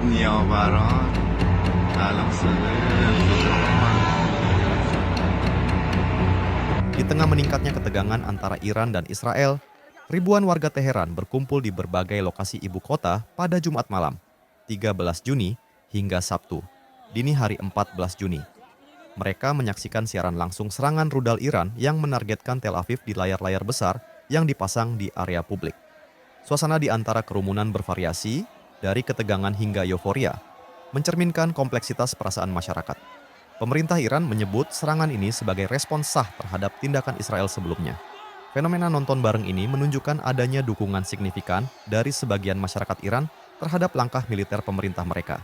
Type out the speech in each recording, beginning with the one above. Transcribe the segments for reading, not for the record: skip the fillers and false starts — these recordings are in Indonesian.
نیاوران الان Di tengah meningkatnya ketegangan antara Iran dan Israel, ribuan warga Teheran berkumpul di berbagai lokasi ibu kota pada Jumat malam, 13 Juni hingga Sabtu, dini hari 14 Juni. Mereka menyaksikan siaran langsung serangan rudal Iran yang menargetkan Tel Aviv di layar-layar besar yang dipasang di area publik. Suasana di antara kerumunan bervariasi, dari ketegangan hingga euforia, mencerminkan kompleksitas perasaan masyarakat. Pemerintah Iran menyebut serangan ini sebagai respons sah terhadap tindakan Israel sebelumnya. Fenomena nonton bareng ini menunjukkan adanya dukungan signifikan dari sebagian masyarakat Iran terhadap langkah militer pemerintah mereka.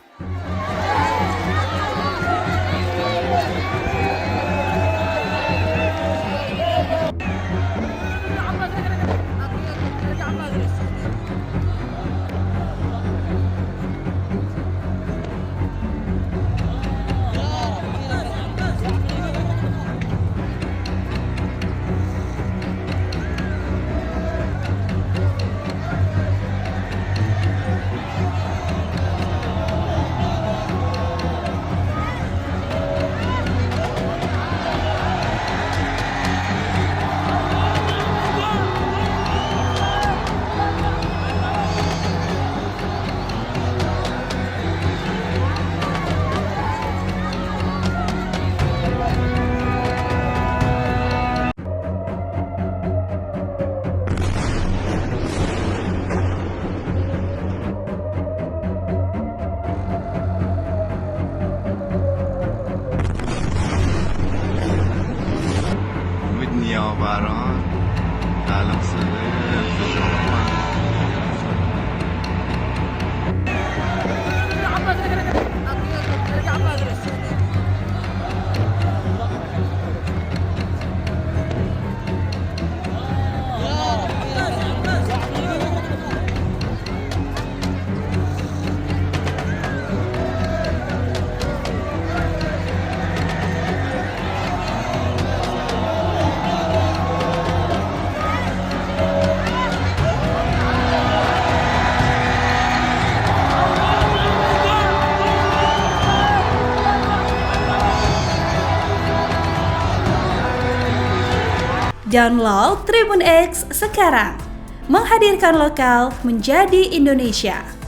امید نیاوران الان صدای انفجار Download Tribun X sekarang, menghadirkan lokal menjadi Indonesia.